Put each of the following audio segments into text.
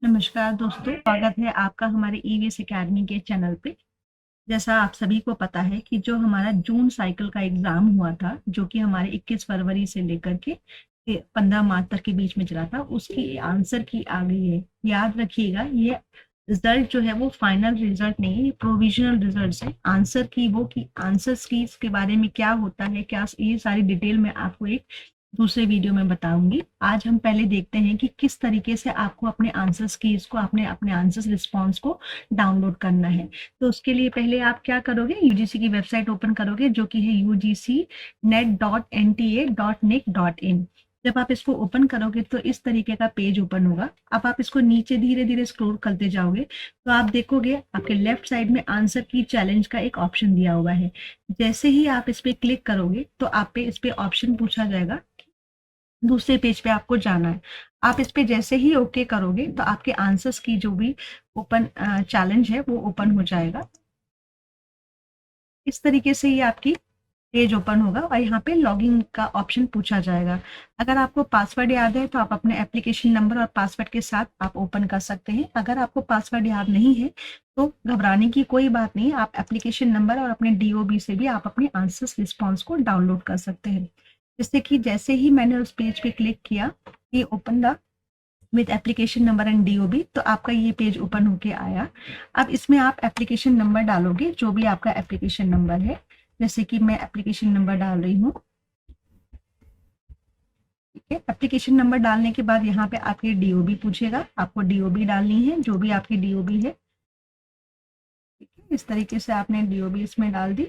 नमस्कार दोस्तों, स्वागत है आपका हमारे ईवीएस एकेडमी के चैनल पे। जैसा आप सभी को पता है कि जो हमारा जून साइकिल का एग्जाम हुआ था, जो कि हमारे 21 फरवरी से लेकर के 15 मार्च तक के बीच में चला था, उसकी आंसर की आ गई है। याद रखिएगा, ये रिजल्ट जो है वो फाइनल रिजल्ट नहीं है, ये प्रोविजनल रिजल्ट है। आंसर की वो की आंसर्स की इसके बारे में क्या होता है, क्या ये सारी डिटेल में आपको एक दूसरे वीडियो में बताऊंगी। आज हम पहले देखते हैं कि किस तरीके से आपको अपने आंसर्स की इसको अपने अपने आंसर्स रिस्पॉन्स को डाउनलोड करना है। तो उसके लिए पहले आप क्या करोगे, यूजीसी की वेबसाइट ओपन करोगे, जो कि है ugcnet.nta.nic.in। जब आप इसको ओपन करोगे तो इस तरीके का पेज ओपन होगा। अब आप इसको नीचे धीरे धीरे स्क्रॉल करते जाओगे तो आप देखोगे आपके लेफ्ट साइड में आंसर की चैलेंज का एक ऑप्शन दिया हुआ है। जैसे ही आप इस पे क्लिक करोगे तो आप पे इस पे ऑप्शन पूछा जाएगा, दूसरे पेज पे आपको जाना है। आप इस पे जैसे ही ओके करोगे तो आपके आंसर्स की जो भी ओपन चैलेंज है वो ओपन हो जाएगा। इस तरीके से ये आपकी पेज ओपन होगा और यहाँ पे लॉगिन का ऑप्शन पूछा जाएगा। अगर आपको पासवर्ड याद है तो आप अपने एप्लीकेशन नंबर और पासवर्ड के साथ आप ओपन कर सकते हैं। अगर आपको पासवर्ड याद नहीं है तो घबराने की कोई बात नहीं, आप एप्लीकेशन नंबर और अपने डीओबी से भी आप अपने आंसर्स रिस्पॉन्स को डाउनलोड कर सकते हैं। जैसे कि जैसे ही मैंने उस पेज पे क्लिक किया, ये open the with application number and DOB, तो आपका ये पेज ओपन होके आया। अब इसमें आप एप्लीकेशन नंबर डालोगे, जो भी आपका एप्लीकेशन नंबर है। जैसे कि मैं एप्लीकेशन नंबर डाल रही हूँ। ठीक है, एप्लीकेशन नंबर डालने के बाद यहाँ पे आपकी डीओबी पूछेगा, आपको डीओबी डालनी है, जो भी आपकी डीओबी है। ठीक है, इस तरीके से आपने डीओबी इसमें डाल दी।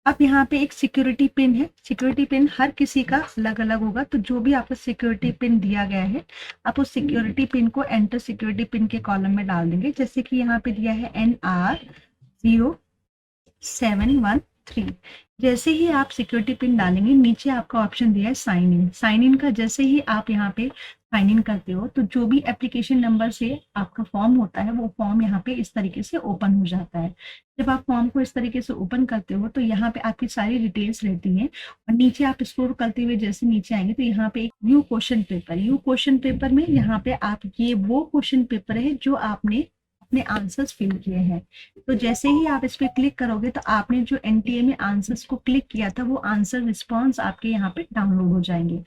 अब यहाँ पे एक सिक्योरिटी पिन है। सिक्योरिटी पिन हर किसी का अलग अलग होगा, तो जो भी आपको सिक्योरिटी पिन दिया गया है, आप उस सिक्योरिटी पिन को एंटर सिक्योरिटी पिन के कॉलम में डाल देंगे। जैसे कि यहाँ पे दिया है NR0713। जैसे ही आप सिक्योरिटी पिन डालेंगे, नीचे आपका ऑप्शन दिया है साइन इन। साइन इन का जैसे ही आप यहाँ पे साइन इन करते हो तो जो भी एप्लीकेशन नंबर से आपका फॉर्म होता है वो फॉर्म यहाँ पे इस तरीके से ओपन हो जाता है। जब आप फॉर्म को इस तरीके से ओपन करते हो तो यहाँ पे आपकी सारी डिटेल्स रहती हैं और नीचे आप स्क्रॉल करते हुए जैसे नीचे आएंगे तो यहाँ पे एक view question paper, view question paper में यहाँ पे आप ये वो क्वेश्चन पेपर है जो आपने अपने आंसर्स फिल किए हैं। तो जैसे ही आप इस पे क्लिक करोगे तो आपने जो एनटीए में आंसर्स को क्लिक किया था वो आंसर रिस्पॉन्स आपके यहाँ पे डाउनलोड हो जाएंगे।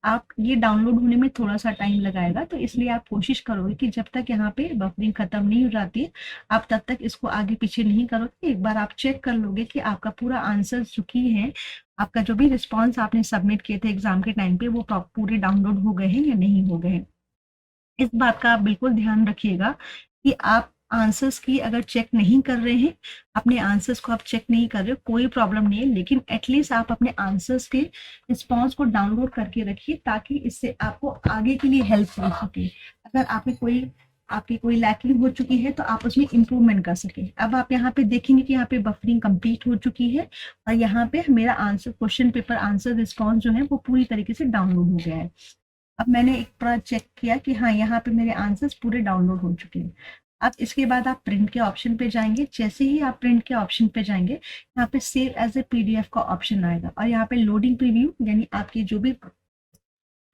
आप ये डाउनलोड होने में थोड़ा सा टाइम लगाएगा, तो इसलिए आप कोशिश करोगे कि जब तक यहाँ पे बफरिंग खत्म नहीं हो जाती है आप तब तक इसको आगे पीछे नहीं करोगे। एक बार आप चेक कर लोगे कि आपका पूरा आंसर जो की है, आपका जो भी रिस्पॉन्स आपने सबमिट किए थे एग्जाम के टाइम पे, वो पूरे डाउनलोड हो गए हैं या नहीं हो गए हैं। इस बात का आप बिल्कुल ध्यान रखिएगा कि आप आंसर्स की अगर चेक नहीं कर रहे हैं, अपने आंसर्स को आप चेक नहीं कर रहे हो, कोई प्रॉब्लम नहीं है, लेकिन एटलीस्ट आप अपने आंसर्स के रिस्पॉन्स को डाउनलोड करके रखिए ताकि इससे आपको आगे के लिए हेल्प हो सके। अगर आपकी कोई लैकिंग हो चुकी है तो आप उसमें इंप्रूवमेंट कर सके। अब आप यहाँ पे देखेंगे कि यहाँ पे बफरिंग कंप्लीट हो चुकी है और यहाँ पे मेरा answer question paper answer response जो है वो पूरी तरीके से डाउनलोड हो गया है। अब मैंने एक बार चेक किया कि हाँ, यहाँ पे मेरे आंसर्स पूरे डाउनलोड हो चुके हैं। अब इसके बाद आप प्रिंट के ऑप्शन पे जाएंगे। जैसे ही आप प्रिंट के ऑप्शन पे जाएंगे, यहाँ पे सेव एज ए पीडीएफ का ऑप्शन आएगा और यहाँ पे लोडिंग प्रीव्यू, यानी आपकी जो भी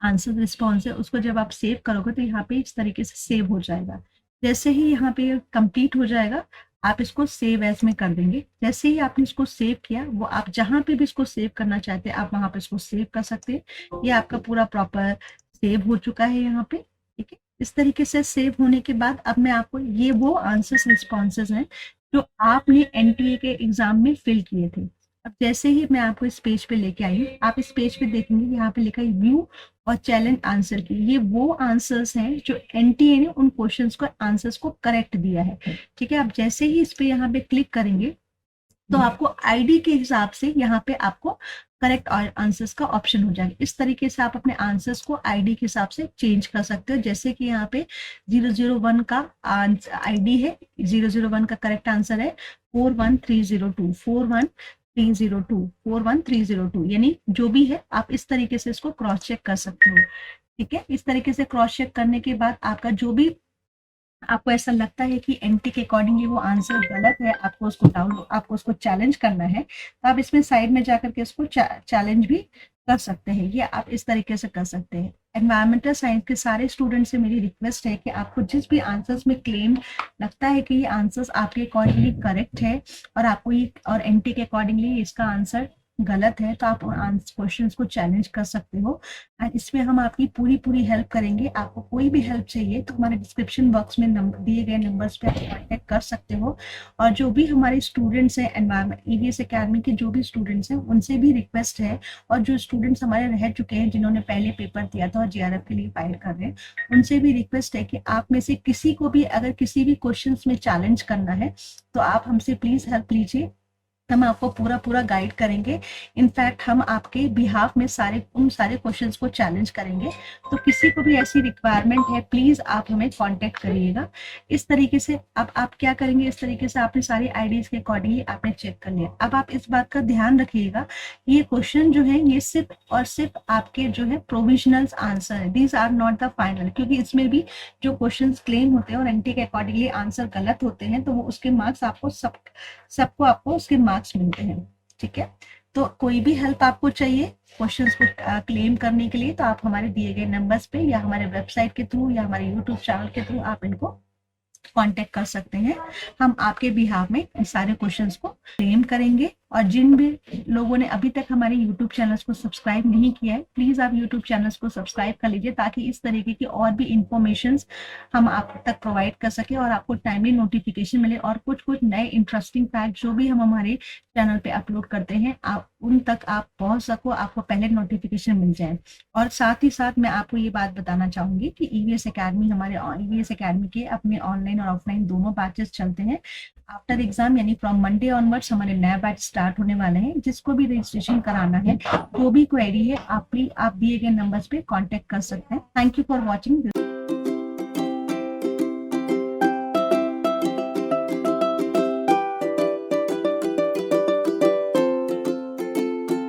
आंसर रिस्पॉन्स है उसको जब आप सेव करोगे तो यहाँ पे इस तरीके से सेव हो जाएगा। जैसे ही यहाँ पे कंप्लीट हो जाएगा आप इसको सेव एज में कर देंगे। जैसे ही आपने इसको सेव किया, वो आप जहाँ पे भी इसको सेव करना चाहते हैं आप वहां पे इसको सेव कर सकते हैं। ये आपका पूरा प्रॉपर सेव हो चुका है यहाँ पे। ठीक है, इस तरीके से सेव होने के बाद अब मैं आपको ये वो आंसर्स रिस्पॉन्सेज हैं जो आपने एनटीए के एग्जाम में फिल किए थे। अब जैसे ही मैं आपको इस पेज पे लेके आई हूँ, आप इस पेज पे देखेंगे यहाँ पे लिखा है व्यू और चैलेंज आंसर की। ये वो आंसर्स हैं जो एनटीए ने उन क्वेश्चंस को आंसर्स को करेक्ट दिया है। ठीक है, आप जैसे ही इस पे यहाँ पे क्लिक करेंगे तो आपको आईडी के हिसाब से यहाँ पे आपको करेक्ट आंसर्स का ऑप्शन हो जाएगा। इस तरीके से आप अपने आंसर्स को आईडी के हिसाब से चेंज कर सकते हो। जैसे कि यहाँ पे 001 का आईडी है, 001 का करेक्ट आंसर है 41302, 41302, यानी जो भी है आप इस तरीके से इसको क्रॉस चेक कर सकते हो। ठीक है, इस तरीके से क्रॉस चेक करने के बाद आपका जो भी आपको ऐसा लगता है कि एनटी के अकॉर्डिंगली वो आंसर गलत है, आपको उसको चैलेंज करना है, तो आप इसमें साइड में जाकर के इसको चैलेंज भी कर सकते हैं। ये आप इस तरीके से कर सकते हैं। एनवायरमेंटल साइंस के सारे स्टूडेंट से मेरी रिक्वेस्ट है कि आपको जिस भी आंसर्स में क्लेम लगता है कि ये आंसर्स आपके अकॉर्डिंगली करेक्ट है और आपको ये और एनटी के अकॉर्डिंगली इसका आंसर गलत है, तो आप क्वेश्चंस को चैलेंज कर सकते हो एंड इसमें हम आपकी पूरी पूरी हेल्प करेंगे। आपको कोई भी हेल्प चाहिए तो हमारे डिस्क्रिप्शन बॉक्स में दिए गए नंबर्स पे आप कॉन्टेक्ट कर सकते हो। और जो भी हमारे स्टूडेंट्स हैं एनवायरमेंट ईवीएस एकेडमी के जो भी स्टूडेंट्स हैं उनसे भी रिक्वेस्ट है, और जो स्टूडेंट्स हमारे रह चुके हैं जिन्होंने पहले पेपर दिया था और जीआरएफ के लिए फाइल कर रहे हैं, उनसे भी रिक्वेस्ट है कि आप में से किसी को भी अगर किसी भी क्वेश्चन में चैलेंज करना है तो आप हमसे प्लीज हेल्प लीजिए, हम आपको पूरा पूरा गाइड करेंगे। इनफैक्ट हम आपके बिहाफ में उन सारे क्वेश्चंस को चैलेंज करेंगे। तो किसी को भी ऐसी रिक्वायरमेंट है प्लीज आप हमें कांटेक्ट करिएगा। इस तरीके से अब आप क्या करेंगे, इस तरीके से आपने सारी आईडीज के अकॉर्डिंगली आपने चेक कर लिया। अब आप इस बात का ध्यान रखिएगा, ये क्वेश्चन जो है ये सिर्फ और सिर्फ आपके जो है प्रोविजनल आंसर है, these are not the final, क्योंकि इसमें भी जो क्वेश्चन क्लेम होते हैं और एनटी के अकॉर्डिंगली आंसर गलत होते हैं तो वो उसके मार्क्स आपको सबको आपको उसके मार्क्स मिलते हैं। ठीक है, तो कोई भी हेल्प आपको चाहिए क्वेश्चंस को क्लेम करने के लिए तो आप हमारे दिए गए नंबर्स पे या हमारे वेबसाइट के थ्रू या हमारे यूट्यूब चैनल के थ्रू आप इनको कांटेक्ट कर सकते हैं। हम आपके बिहाफ में इन सारे क्वेश्चंस को क्लेम करेंगे। और जिन भी लोगों ने अभी तक हमारे यूट्यूब चैनल्स को सब्सक्राइब नहीं किया है प्लीज आप यूट्यूब चैनल्स को सब्सक्राइब कर लीजिए, ताकि इस तरीके की और भी इंफॉर्मेशंस हम आप तक प्रोवाइड कर सके और आपको टाइमली नोटिफिकेशन मिले और कुछ कुछ नए इंटरेस्टिंग फैक्ट जो भी हम हमारे चैनल पे अपलोड करते हैं आप उन तक आप पहुंच सको, आपको पहले नोटिफिकेशन मिल जाए। और साथ ही साथ मैं आपको ये बात बताना चाहूंगी कि ईवीएस एकेडमी हमारे ईवीएस एकेडमी के अपने ऑनलाइन और ऑफलाइन दोनों बैचेस चलते हैं। आफ्टर एग्जाम यानी फ्रॉम मंडे ऑनवर्ड्स हमारे नया बैच स्टार्ट होने वाले हैं। जिसको भी रजिस्ट्रेशन कराना है, जो भी क्वेरी है, आप दिए गए नंबर्स पे कांटेक्ट कर सकते हैं। Thank you for watching this.